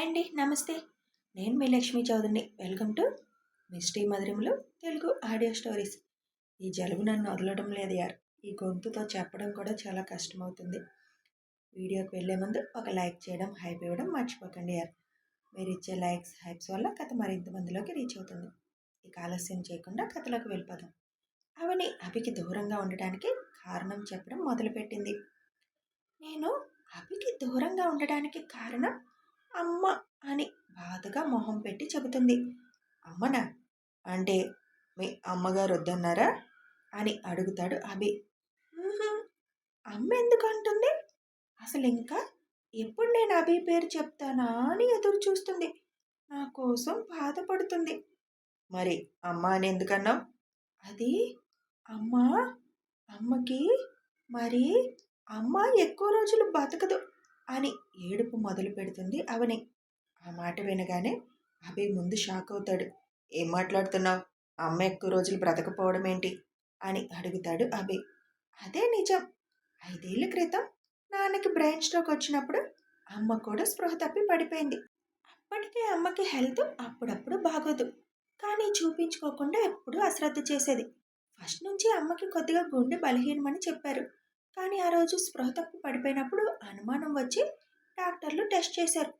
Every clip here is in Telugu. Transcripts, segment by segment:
హాయ్ అండి. నమస్తే. నేను మీ లక్ష్మీ చౌదరిని. వెల్కమ్ టు మిస్టీ మధురిమలు తెలుగు ఆడియో స్టోరీస్. ఈ జలుబు నన్ను వదలడం లేదు యార్. ఈ గొంతుతో చెప్పడం కూడా చాలా కష్టమవుతుంది. వీడియోకి వెళ్ళే ముందు ఒక లైక్ చేయడం, హైప్ ఇవ్వడం మర్చిపోకండి యార్. మీరు ఇచ్చే లైక్స్, హైప్స్ వల్ల కథ మరింత మందిలోకి రీచ్ అవుతుంది. ఇక ఆలస్యం చేయకుండా కథలోకి వెళ్ళిపోదాం. అవని అభికి దూరంగా ఉండటానికి కారణం చెప్పడం మొదలుపెట్టింది. నేను అభికి దూరంగా ఉండడానికి కారణం అమ్మ అని బాధగా మొహం పెట్టి చెబుతుంది. అమ్మనా? అంటే మీ అమ్మగారు వద్దన్నారా అని అడుగుతాడు అభి. అమ్మ ఎందుకు అంటుంది? అసలు ఇంకా ఎప్పుడు నేను అభి పేరు చెప్తానా అని ఎదురు చూస్తుంది. నా కోసం బాధపడుతుంది. మరి అమ్మ అని ఎందుకన్నావు? అది అమ్మ అమ్మకి మరి అమ్మ ఎక్కువ రోజులు బతకదు అని ఏడుపు మొదలు పెడుతుంది అవని. ఆ మాట వినగానే అభి ముందు షాక్ అవుతాడు. ఏం మాట్లాడుతున్నావు? అమ్మ ఎక్కువ రోజులు బ్రతకపోవడం ఏంటి అని అడుగుతాడు అభి. అదే నిజం. 5 ఏళ్ల క్రితం నాన్నకి బ్రెయిన్ స్ట్రోక్ వచ్చినప్పుడు అమ్మ కూడా స్పృహ తప్పి పడిపోయింది. అప్పటికే అమ్మకి హెల్త్ అప్పుడప్పుడు బాగోదు, కానీ చూపించుకోకుండా ఎప్పుడూ అశ్రద్ధ చేసేది. ఫస్ట్ నుంచి అమ్మకి కొద్దిగా గుండె బలహీనమని చెప్పారు. కానీ ఆ రోజు స్పృహ తప్పి పడిపోయినప్పుడు అనుమానం వచ్చి డాక్టర్లు టెస్ట్ చేశారు.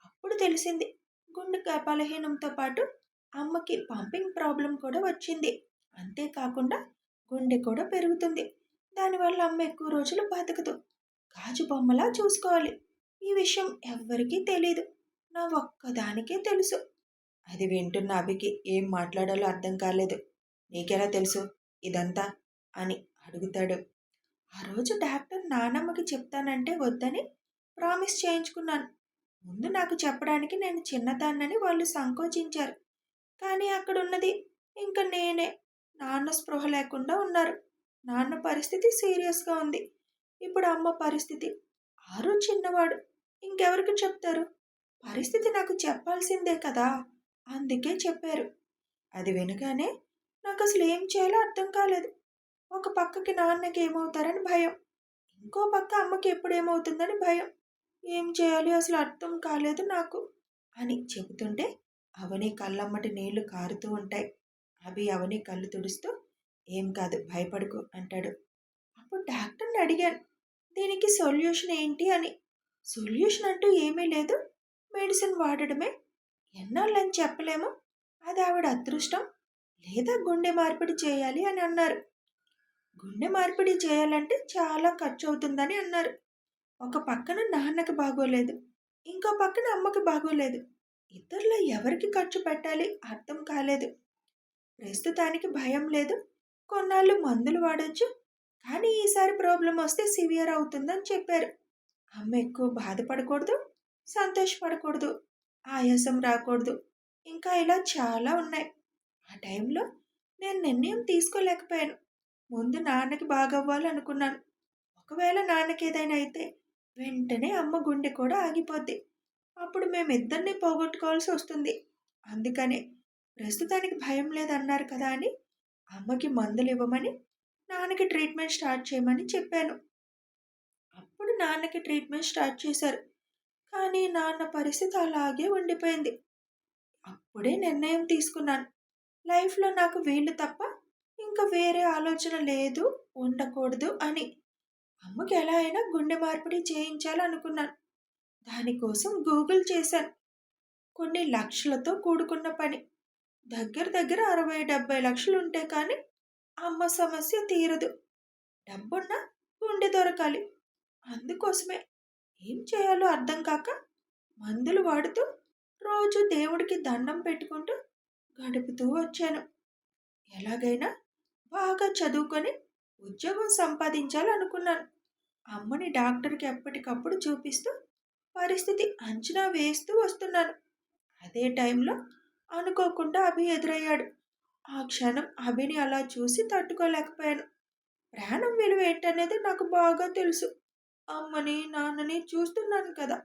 అప్పుడు తెలిసింది గుండె బలహీనంతో పాటు అమ్మకి పంపింగ్ ప్రాబ్లం కూడా వచ్చింది. అంతేకాకుండా గుండె కూడా పెరుగుతుంది. దానివల్ల అమ్మ ఎక్కువ రోజులు బతకదు. గాజు బొమ్మలా చూసుకోవాలి. ఈ విషయం ఎవ్వరికీ తెలీదు. నా ఒక్కదానికే తెలుసు. అది వింటున్న అభికి ఏం మాట్లాడాలో అర్థం కాలేదు. నీకెలా తెలుసు ఇదంతా అని అడుగుతాడు. ఆ రోజు డాక్టర్ నానమ్మకి చెప్తానంటే వద్దని ప్రామిస్ చేయించుకున్నాను. ముందు నాకు చెప్పడానికి నేను చిన్నదాన్నని వాళ్ళు సంకోచించారు. కానీ అక్కడ ఉన్నది ఇంకా నేనే. నాన్న స్పృహ లేకుండా ఉన్నారు. నాన్న పరిస్థితి సీరియస్గా ఉంది. ఇప్పుడు అమ్మ పరిస్థితి. ఆరు చిన్నవాడు. ఇంకెవరికి చెప్తారు? పరిస్థితి నాకు చెప్పాల్సిందే కదా. అందుకే చెప్పారు. అది వినగానే నాకు అసలు ఏం చేయాలో అర్థం కాలేదు. ఒక పక్కకి నాన్నకి ఏమవుతారని భయం, ఇంకో పక్క అమ్మకి ఎప్పుడేమవుతుందని భయం. ఏం చేయాలి అసలు అర్థం కాలేదు నాకు అని చెబుతుంటే అవని కళ్ళమ్మటి నీళ్లు కారుతూ ఉంటాయి. అభి అవని కళ్ళు తుడుస్తూ ఏం కాదు భయపడుకు అంటాడు. అప్పుడు డాక్టర్ని అడిగాను, దీనికి సొల్యూషన్ ఏంటి అని. సొల్యూషన్ అంటూ ఏమీ లేదు, మెడిసిన్ వాడడమే. ఎన్నాళ్ళని చెప్పలేము, అది ఆవిడ అదృష్టం, లేదా గుండె మార్పిడి చేయాలి అని అన్నారు. గుండె మార్పిడి చేయాలంటే చాలా ఖర్చు అవుతుందని అన్నారు. ఒక పక్కన నాన్నకి బాగోలేదు, ఇంకో పక్కన అమ్మకి బాగోలేదు. ఇద్దరిలో ఎవరికి ఖర్చు పెట్టాలి అర్థం కాలేదు. ప్రస్తుతానికి భయం లేదు, కొన్నాళ్ళు మందులు వాడొచ్చు, కానీ ఈసారి ప్రాబ్లం వస్తే సివియర్ అవుతుందని చెప్పారు. అమ్మ ఎక్కువ బాధపడకూడదు, సంతోషపడకూడదు, ఆయాసం రాకూడదు, ఇంకా ఇలా చాలా ఉన్నాయి. ఆ టైంలో నేను నిర్ణయం తీసుకోలేకపోయాను. ముందు నాన్నకి బాగవ్వాలనుకున్నాను. ఒకవేళ నాన్నకి ఏదైనా అయితే వెంటనే అమ్మ గుండె కూడా ఆగిపోద్ది. అప్పుడు మేమిద్దరినీ పోగొట్టుకోవాల్సి వస్తుంది. అందుకనే ప్రస్తుతానికి భయం లేదన్నారు కదా అని అమ్మకి మందులు ఇవ్వమని, నాన్నకి ట్రీట్మెంట్ స్టార్ట్ చేయమని చెప్పాను. అప్పుడు నాన్నకి ట్రీట్మెంట్ స్టార్ట్ చేశారు. కానీ నాన్న పరిస్థితి అలాగే ఉండిపోయింది. అప్పుడే నిర్ణయం తీసుకున్నాను. లైఫ్లో నాకు వీళ్ళు తప్ప ఇంకా వేరే ఆలోచన లేదు, ఉండకూడదు అని. అమ్మకి ఎలా అయినా గుండె మార్పిడి చేయించాలనుకున్నాను. దానికోసం గూగుల్ చేశాను. కొన్ని లక్షలతో కూడుకున్న పని. దగ్గర దగ్గర 60-70 లక్షలు ఉంటే కానీ అమ్మ సమస్య తీరదు. డబ్బున్నా గుండె దొరకాలి. అందుకోసమే ఏం చేయాలో అర్థం కాక మందులు వాడుతూ రోజు దేవుడికి దండం పెట్టుకుంటూ గడుపుతూ వచ్చాను. ఎలాగైనా బాగా చదువుకొని ఉద్యోగం సంపాదించాలనుకున్నాను. అమ్మని డాక్టర్కి ఎప్పటికప్పుడు చూపిస్తూ పరిస్థితి అంచనా వేస్తూ వస్తున్నాను. అదే టైంలో అనుకోకుండా అభి ఎదురయ్యాడు. ఆ క్షణం అభిని అలా చూసి తట్టుకోలేకపోయాను. ప్రాణం విలువ ఏంటనేది నాకు బాగా తెలుసు. అమ్మని నాన్నని చూస్తున్నాను కదా,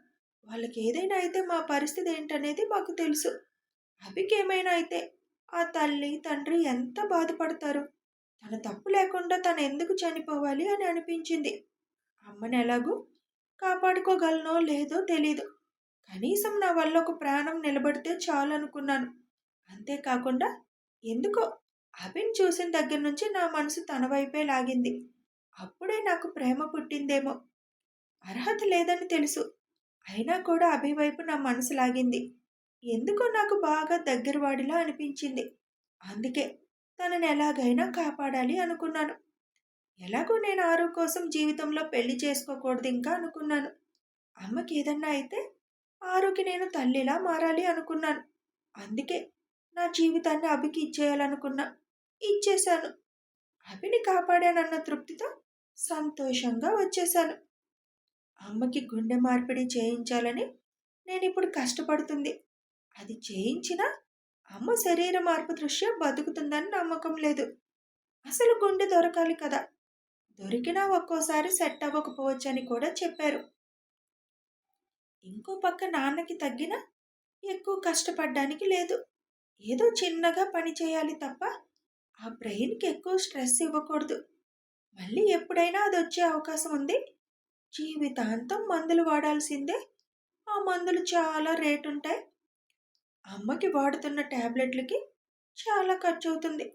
వాళ్ళకి ఏదైనా అయితే మా పరిస్థితి ఏంటనేది మాకు తెలుసు. అభికి ఏమైనా అయితే ఆ తల్లి తండ్రి ఎంత బాధపడతారు. తన తప్పు లేకుండా తను ఎందుకు చనిపోవాలి అని అనిపించింది. అమ్మని ఎలాగూ కాపాడుకోగలనో లేదో తెలీదు, కనీసం నా వల్ల ఒక ప్రాణం నిలబడితే చాలనుకున్నాను. అంతేకాకుండా ఎందుకో అభిని చూసిన దగ్గర నుంచి నా మనసు తన వైపే లాగింది. అప్పుడే నాకు ప్రేమ పుట్టిందేమో. అర్హత లేదని తెలుసు. అయినా కూడా అభి వైపు నా మనసు లాగింది. ఎందుకో నాకు బాగా దగ్గరవాడిలా అనిపించింది. అందుకే తనని ఎలాగైనా కాపాడాలి అనుకున్నాను. ఎలాగో నేను ఆరు కోసం జీవితంలో పెళ్లి చేసుకోకూడదు ఇంకా అనుకున్నాను. అమ్మకి ఏదన్నా అయితే ఆరుకి నేను తల్లిలా మారాలి అనుకున్నాను. అందుకే నా జీవితాన్ని అభికి ఇచ్చేయాలనుకున్నా. ఇచ్చేశాను. అభిని కాపాడానన్న తృప్తితో సంతోషంగా వచ్చేశాను. అమ్మకి గుండె మార్పిడి చేయించాలని నేనిప్పుడు కష్టపడుతుంది. అది చేయించినా అమ్మ శరీర మార్పు దృష్ట్యా బతుకుతుందని నమ్మకం లేదు. అసలు గుండె దొరకాలి కదా! దొరికినా ఒక్కోసారి సెట్ అవ్వకపోవచ్చని కూడా చెప్పారు. ఇంకో పక్క నాన్నకి తగ్గినా ఎక్కువ కష్టపడ్డానికి లేదు. ఏదో చిన్నగా పని చేయాలి తప్ప ఆ బ్రెయిన్‌కి ఎక్కువ స్ట్రెస్ ఇవ్వకూడదు. మళ్ళీ ఎప్పుడైనా అదొచ్చే అవకాశం ఉంది. జీవితాంతం మందులు వాడాల్సిందే. ఆ మందులు చాలా రేటుంటాయి. అమ్మకి వాడుతున్న టాబ్లెట్లకి చాలా ఖర్చవుతుంది.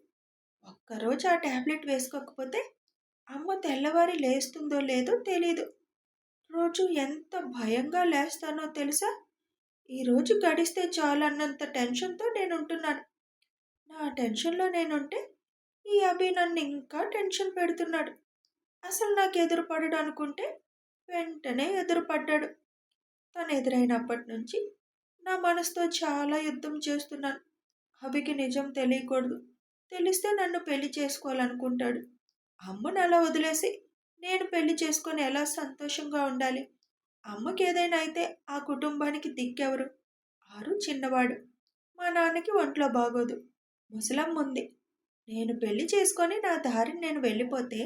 ఒక్కరోజు ఆ టాబ్లెట్ వేసుకోకపోతే అమ్మ తెల్లవారి లేస్తుందో లేదో తెలీదు. రోజు ఎంత భయంగా లేస్తానో తెలుసా? ఈరోజు గడిస్తే చాలన్నంత టెన్షన్‌తో నేనుంటున్నాను. నా టెన్షన్‌లో నేనుంటే ఈ అభి నన్ను ఇంకా టెన్షన్ పెడుతున్నాడు. అసలు నాకు ఎదురు పడడు అనుకుంటే వెంటనే ఎదురు పడ్డాడు. తను ఎదురైనప్పటి నుంచి నా మనసుతో చాలా యుద్ధం చేస్తున్నాను. అభికి నిజం తెలియకూడదు. తెలిస్తే నన్ను పెళ్లి చేసుకోవాలనుకుంటాడు. అమ్మను అలా వదిలేసి నేను పెళ్లి చేసుకొని ఎలా సంతోషంగా ఉండాలి? అమ్మకి ఏదైనా అయితే ఆ కుటుంబానికి దిక్కెవరు? ఆరు చిన్నవాడు. మా నాన్నకి ఒంట్లో బాగోదు. ముసలమ్మ ఉంది. నేను పెళ్లి చేసుకొని నా దారిని నేను వెళ్ళిపోతే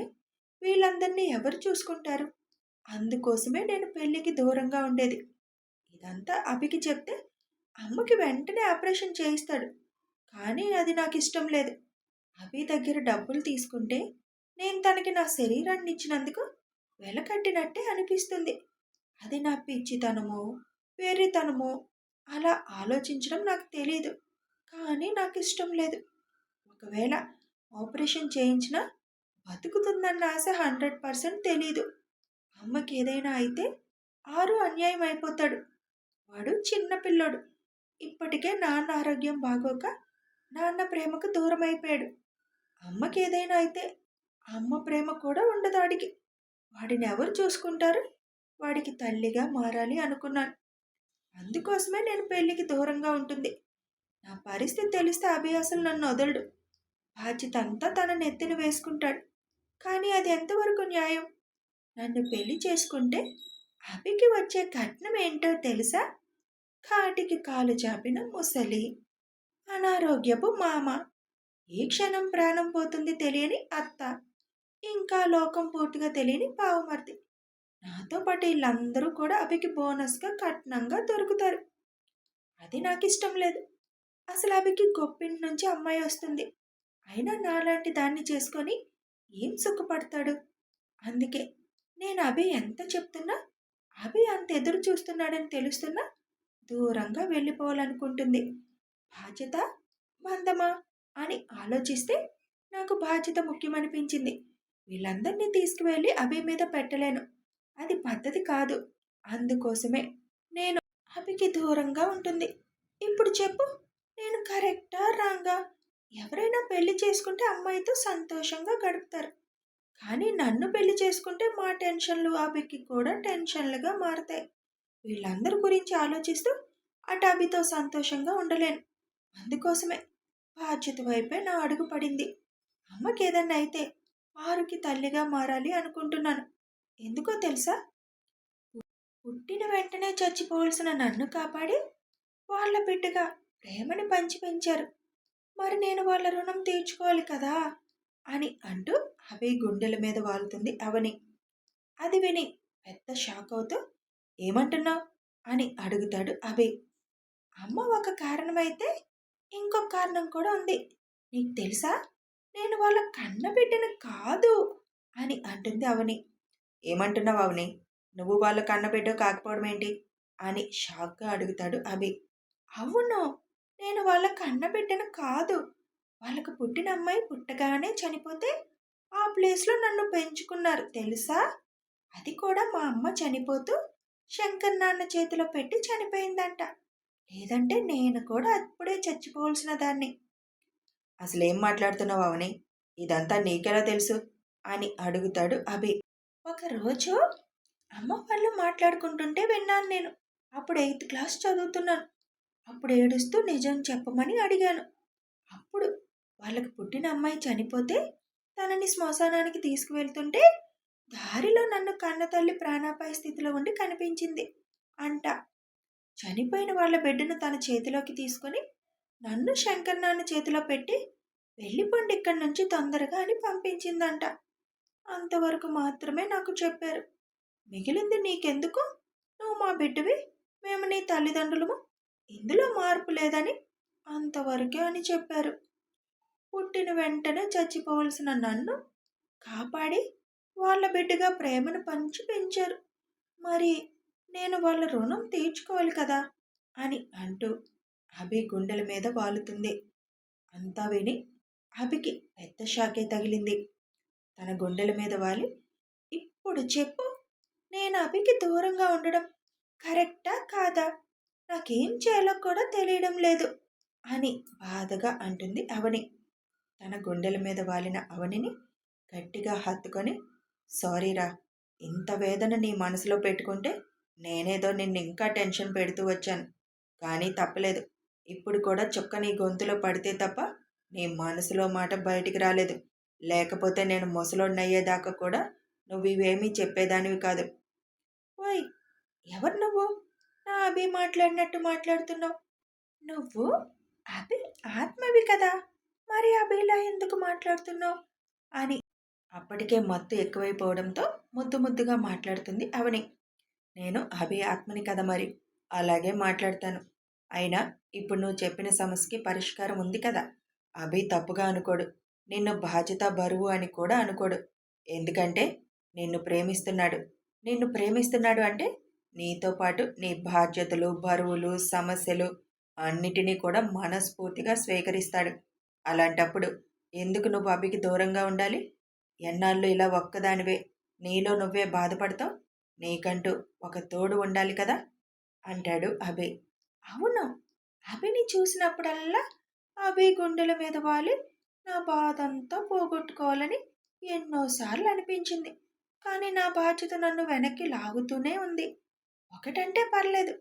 వీళ్ళందరినీ ఎవరు చూసుకుంటారు? అందుకోసమే నేను పెళ్లికి దూరంగా ఉండేది. ఇదంతా అభికి చెప్తే అమ్మకి వెంటనే ఆపరేషన్ చేయిస్తాడు. కానీ అది నాకు ఇష్టం లేదు. అభి దగ్గర డబ్బులు తీసుకుంటే నేను తనకి నా శరీరాన్ని ఇచ్చినందుకు వెలకట్టినట్టే అనిపిస్తుంది. అది నా పిచ్చితనమో, వెర్రితనమో అలా ఆలోచించడం నాకు తెలీదు. కానీ నాకు ఇష్టం లేదు. ఒకవేళ ఆపరేషన్ చేయించినా బతుకుతుందన్న ఆశ 100% తెలీదు. అమ్మకి ఏదైనా అయితే ఆరు అన్యాయం అయిపోతాడు. వాడు చిన్న పిల్లోడు. ఇప్పటికే నాన్న ఆరోగ్యం బాగోక నాన్న ప్రేమకు దూరమైపోయాడు. అమ్మకి ఏదైనా అయితే అమ్మ ప్రేమ కూడా ఉండదు వాడికి. వాడిని ఎవరు చూసుకుంటారు? వాడికి తల్లిగా మారాలి అనుకున్నాను. అందుకోసమే నేను పెళ్లికి దూరంగా ఉంటుంది. నా పరిస్థితి తెలిస్తే అభి అసలు నన్ను వదలడు. బాధ్యత అంతా తన నెత్తిన వేసుకుంటాడు. కానీ అది ఎంతవరకు న్యాయం? నన్ను పెళ్లి చేసుకుంటే అభికి వచ్చే కట్నం ఏంటో తెలుసా? కాటికి కాలు చాపిన ముసలి, అనారోగ్యపు మామ, ఏ క్షణం ప్రాణం పోతుంది తెలియని అత్త, ఇంకా లోకం పూర్తిగా తెలియని బావమరిది. నాతో పాటు వీళ్ళందరూ కూడా అభికి బోనస్గా కట్నంగా దొరుకుతారు. అది నాకు ఇష్టం లేదు. అసలు అభికి గొప్పింటి నుంచి అమ్మాయి వస్తుంది. అయినా నాలాంటి దాన్ని చేసుకొని ఏం సుఖపడతాడు? అందుకే నేను అభి ఎంత చెప్తున్నా అభి అంత ఎదురు చూస్తున్నాడని తెలుస్తున్నా దూరంగా వెళ్ళిపోవాలనుకుంటుంది. బాధ్యత బంధమా అని ఆలోచిస్తే నాకు బాధ్యత ముఖ్యమనిపించింది. వీళ్ళందరినీ తీసుకువెళ్ళి అభి మీద పెట్టలేను. అది పద్ధతి కాదు. అందుకోసమే నేను అభికి దూరంగా ఉంటుంది. ఇప్పుడు చెప్పు, నేను కరెక్టా రాంగా? ఎవరైనా పెళ్లి చేసుకుంటే అమ్మాయితో సంతోషంగా గడుపుతారు. కానీ నన్ను పెళ్లి చేసుకుంటే మా టెన్షన్లు అభికి కూడా టెన్షన్లుగా మారతాయి. వీళ్ళందరి గురించి ఆలోచిస్తూ అటు అభితో సంతోషంగా ఉండలేను. అందుకోసమే బాధ్యత వైపే నా అడుగు పడింది. అమ్మకి ఏదన్నా అయితే ఆరుకి తల్లిగా మారాలి అనుకుంటున్నాను. ఎందుకో తెలుసా? పుట్టిన వెంటనే చచ్చిపోవలసిన నన్ను కాపాడి వాళ్ళ బిడ్డగా ప్రేమని పంచి పెంచారు. మరి నేను వాళ్ళ రుణం తీర్చుకోవాలి కదా అని అంటూ అభి గుండెల మీద వాలుతుంది అవని. అది విని పెద్ద షాక్ అవుతూ ఏమంటున్నావు అని అడుగుతాడు అభి. అమ్మ ఒక కారణమైతే ఇంకొక కారణం కూడా ఉంది. నీకు తెలుసా? నేను వాళ్ళ కన్న బిడ్డను కాదు అని అంటుంది అవని. ఏమంటున్నావు అవని? నువ్వు వాళ్ళ కన్న బిడ్డ కాకపోవడం ఏంటి? అని షాక్గా అడుగుతాడు అభి. అవును, నేను వాళ్ళ కన్నబిడ్డను కాదు. వాళ్ళకు పుట్టిన అమ్మాయి పుట్టగానే చనిపోతే ఆ ప్లేస్లో నన్ను పెంచుకున్నారు తెలుసా? అది కూడా మా అమ్మ చనిపోతూ శంకర్ నాన్న చేతిలో పెట్టి చనిపోయిందంట. లేదంటే నేను కూడా అప్పుడే చచ్చిపోవలసిన దాన్ని. అసలేం మాట్లాడుతున్నావు అవని? ఇదంతా నీకెలా తెలుసు? అని అడుగుతాడు అభి. ఒకరోజు అమ్మ వాళ్ళు మాట్లాడుకుంటుంటే విన్నాను నేను. అప్పుడు 8th క్లాస్ చదువుతున్నాను. అప్పుడు ఏడుస్తూ నిజం చెప్పమని అడిగాను. అప్పుడు వాళ్ళకి పుట్టిన అమ్మాయి చనిపోతే తనని శ్మశానానికి తీసుకువెళ్తుంటే దారిలో నన్ను కన్నతల్లి ప్రాణాపాయ స్థితిలో ఉండి కనిపించింది అంట. చనిపోయిన వాళ్ళ బిడ్డను తన చేతిలోకి తీసుకొని నన్ను శంకర్ నాన్న చేతిలో పెట్టి వెళ్ళిపోండి ఇక్కడి నుంచి తొందరగా అని పంపించిందంట. అంతవరకు మాత్రమే నాకు చెప్పారు. మిగిలింది నీకెందుకు? నువ్వు మా బిడ్డవి, మేము నీ తల్లిదండ్రులము, ఇందులో మార్పు లేదని అంతవరకే అని చెప్పారు. పుట్టిన వెంటనే చచ్చిపోవలసిన నన్ను కాపాడి వాళ్ళ బిడ్డగా ప్రేమను పంచి పెంచారు. మరి నేను వాళ్ళ రుణం తీర్చుకోవాలి కదా అని అంటూ అభి గుండెల మీద వాలుతుంది. అంతా విని అభికి పెద్ద షాకే తగిలింది. తన గుండెల మీద వాలి, ఇప్పుడు చెప్పు, నేను అభికి దూరంగా ఉండడం కరెక్టా కాదా? నాకేం చేయాలో కూడా తెలియడం లేదు అని బాధగా అంటుంది అవని. తన గుండెల మీద వాలిన అవనిని గట్టిగా హత్తుకొని, సారీరా, ఇంత వేదన నీ మనసులో పెట్టుకుంటే నేనేదో నిన్ను ఇంకా టెన్షన్ పెడుతూ వచ్చాను. కానీ తప్పలేదు. ఇప్పుడు కూడా చుక్క నీ గొంతులో పడితే తప్ప నీ మనసులో మాట బయటికి రాలేదు. లేకపోతే నేను ముసలోడినయ్యేదాకా కూడా నువ్వు ఇవేమీ చెప్పేదానివి కాదు. ఓయ్, ఎవరు నువ్వు? నా అభి మాట్లాడినట్టు మాట్లాడుతున్నావు. నువ్వు అభి ఆత్మవి కదా, మరి అభిలా ఎందుకు మాట్లాడుతున్నావు అని అప్పటికే మత్తు ఎక్కువైపోవడంతో ముద్దు ముద్దుగా మాట్లాడుతుంది అవని. నేను అభి ఆత్మని కదా మరి, అలాగే మాట్లాడతాను. అయినా ఇప్పుడు నువ్వు చెప్పిన సమస్యకి పరిష్కారం ఉంది కదా. అభి తప్పుగా అనుకోడు, నిన్ను బాధ్యత బరువు అని కూడా అనుకోడు. ఎందుకంటే నిన్ను ప్రేమిస్తున్నాడు అంటే నీతో పాటు నీ బాధ్యతలు, బరువులు, సమస్యలు అన్నిటినీ కూడా మనస్ఫూర్తిగా స్వీకరిస్తాడు. అలాంటప్పుడు ఎందుకు నువ్వు అభికి దూరంగా ఉండాలి? ఎన్నాళ్ళు ఇలా ఒక్కదానివే నీలో నువ్వే బాధపడతావు? నీకంటూ ఒక తోడు ఉండాలి కదా అంటాడు అభి. అవును, అభిని చూసినప్పుడల్లా అభి గుండెల మీద వాలి నా బాధంతా పోగొట్టుకోవాలని ఎన్నోసార్లు అనిపించింది. కానీ నా బాధ్యత నన్ను వెనక్కి లాగుతూనే ఉంది. ఒకటంటే పర్లేదు,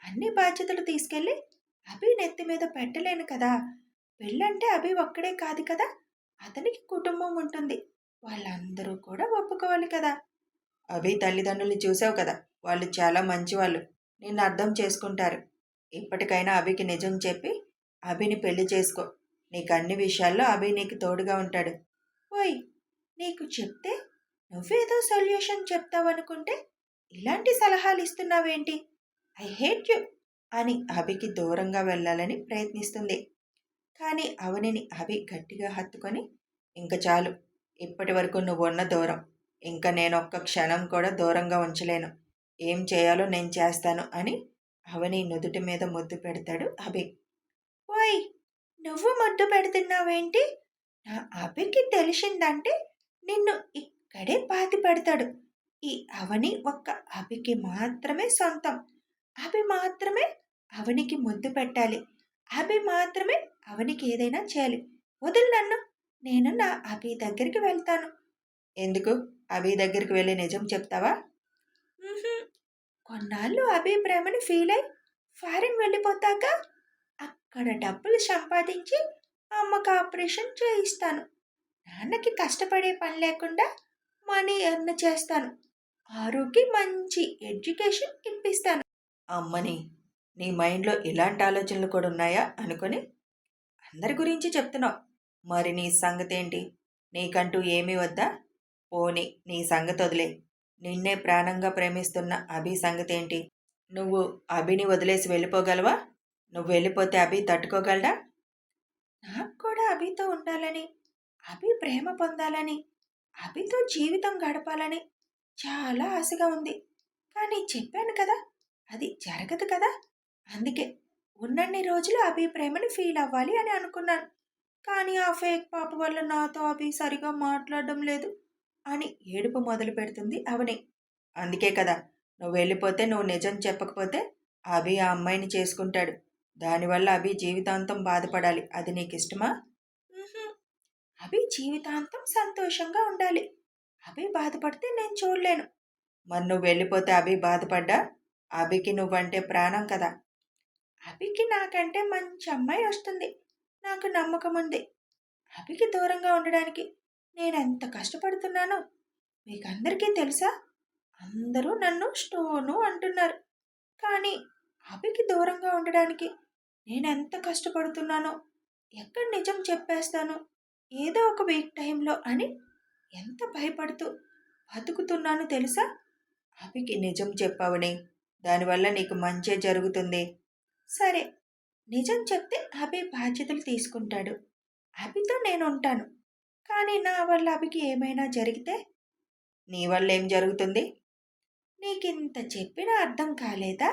అన్ని బాధ్యతలు తీసుకెళ్ళి అభి నెత్తి మీద పెట్టలేను కదా. పెళ్ళంటే అభి ఒక్కడే కాదు కదా, అతనికి కుటుంబం ఉంటుంది. వాళ్ళందరూ కూడా ఒప్పుకోవాలి కదా. అభి తల్లిదండ్రుల్ని చూసావు కదా, వాళ్ళు చాలా మంచివాళ్ళు, నిన్ను అర్థం చేసుకుంటారు. ఇప్పటికైనా అభికి నిజం చెప్పి అభిని పెళ్లి చేసుకో. నీకు అన్ని విషయాల్లో అభి నీకు తోడుగా ఉంటాడు. ఓయ్, నీకు చెప్తే నువ్వేదో సొల్యూషన్ చెప్తావనుకుంటే ఇలాంటి సలహాలు ఇస్తున్నావేంటి? ఐ హేట్ యు అని అభికి దూరంగా వెళ్ళాలని ప్రయత్నిస్తుంది. కానీ అవనిని అభి గట్టిగా హత్తుకొని, ఇంక చాలు, ఇప్పటి వరకు నువ్వు ఉన్న దూరం ఇంకా నేను ఒక్క క్షణం కూడా దూరంగా ఉంచలేను. ఏం చేయాలో నేను చేస్తాను అని అవని నుదుటి మీద ముద్దు పెడతాడు అభి. ఓయ్, నువ్వు ముద్దు పెడుతున్నావేంటి? నా అభికి తెలిసిందంటే నిన్ను ఇక్కడే పాతి పెడతాడు. ఈ అవని ఒక్క అభికి మాత్రమే సొంతం. అభి మాత్రమే అవనికి ముద్దు పెట్టాలి. అభి మాత్రమే అవనికి ఏదైనా చేయాలి. వదులు నన్ను, నేను నా అభి దగ్గరికి వెళ్తాను. ఎందుకు? అభి దగ్గరికి వెళ్ళి నిజం చెప్తావా? కొన్నాళ్ళు అభి ప్రేమని ఫీల్ అయి ఫారిన్ వెళ్ళిపోతాక అక్కడ డబ్బులు సంపాదించి అమ్మకు ఆపరేషన్ చేయిస్తాను. నాన్నకి కష్టపడే పని లేకుండా మనీ ఎర్న్ చేస్తాను. ఆరోగ్య మంచి ఎడ్యుకేషన్ ఇప్పిస్తాను. అమ్మని, నీ మైండ్లో ఇలాంటి ఆలోచనలు కూడా ఉన్నాయా అనుకొని అందరి గురించి చెప్తున్నావు. మరి నీ సంగతి ఏంటి? నీకంటూ ఏమీ వద్దా? పోనీ నీ సంగతి వదిలే, నిన్నే ప్రాణంగా ప్రేమిస్తున్న అభి సంగతి ఏంటి? నువ్వు అభిని వదిలేసి వెళ్ళిపోగలవా? నువ్వు వెళ్ళిపోతే అభి తట్టుకోగలడా? నాకు కూడా అభితో ఉండాలని, అభి ప్రేమ పొందాలని, అభితో జీవితం గడపాలని చాలా ఆశగా ఉంది. కానీ చెప్పాను కదా, అది జరగదు కదా! అందుకే ఉన్నన్ని రోజులు అభి ప్రేమని ఫీల్ అవ్వాలి అని అనుకున్నాను. కానీ ఆ ఫేక్ పాప వల్ల నాతో అభి సరిగ్గా మాట్లాడడం లేదు అని ఏడుపు మొదలుపెడుతుంది అవని. అందుకే కదా! నువ్వెళ్ళిపోతే, నువ్వు నిజం చెప్పకపోతే అభి ఆ అమ్మాయిని చేసుకుంటాడు. దానివల్ల అభి జీవితాంతం బాధపడాలి. అది నీకిష్టమా? హుహు. అభి జీవితాంతం సంతోషంగా ఉండాలి. అభి బాధపడితే నేను చూడలేను. మరి నువ్వెళ్ళిపోతే అభి బాధపడ్డా? అభికి నువ్వంటే ప్రాణం కదా! అభికి నాకంటే మంచి అమ్మాయి వస్తుంది. నాకు నమ్మకముంది. అభికి దూరంగా ఉండడానికి నేనెంత కష్టపడుతున్నానో మీకందరికీ తెలుసా? అందరూ నన్ను స్టోను అంటున్నారు. కానీ అభికి దూరంగా ఉండడానికి నేనెంత కష్టపడుతున్నానో, ఎక్కడ నిజం చెప్పేస్తానో, ఏదో ఒక వీక్ టైంలో అని ఎంత భయపడుతూ బతుకుతున్నానో తెలుసా? అభికి నిజం చెప్పవని, దానివల్ల నీకు మంచే జరుగుతుంది. సరే, నిజం చెప్తే అభి బాధ్యతలు తీసుకుంటాడు. అభితో నేనుంటాను. కానీ నా వల్ల అభికి ఏమైనా జరిగితే నీ వల్ల ఏం జరుగుతుంది? నీకింత చెప్పినా అర్థం కాలేదా?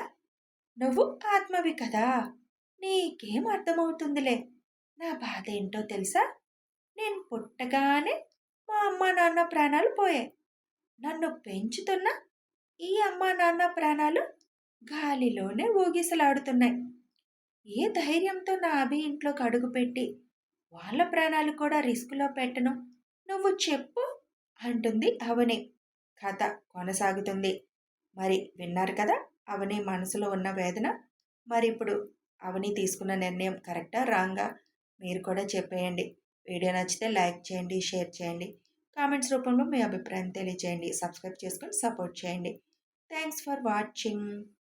నువ్వు ఆత్మవి కదా! నీకేం అర్థమవుతుందిలే. నా బాధ ఏంటో తెలుసా? నేను పుట్టగానే మా అమ్మా నాన్న ప్రాణాలు పోయాయి. నన్ను పెంచుతున్న ఈ అమ్మా నాన్న ప్రాణాలు గాలిలోనే ఊగిసలాడుతున్నాయి. ఏ ధైర్యంతో నా అభి ఇంట్లోకి అడుగుపెట్టి వాళ్ళ ప్రాణాలు కూడా రిస్కులో పెట్టను? నువ్వు చెప్పు అంటుంది అవని. కథ కొనసాగుతుంది. మరి విన్నారు కదా అవని మనసులో ఉన్న వేదన. మరి ఇప్పుడు అవని తీసుకున్న నిర్ణయం కరెక్టా రాంగా మీరు కూడా చెప్పేయండి. వీడియో నచ్చితే లైక్ చేయండి, షేర్ చేయండి, కామెంట్స్ రూపంలో మీ అభిప్రాయం తెలియజేయండి, సబ్స్క్రైబ్ చేసుకొని సపోర్ట్ చేయండి. Thanks for watching.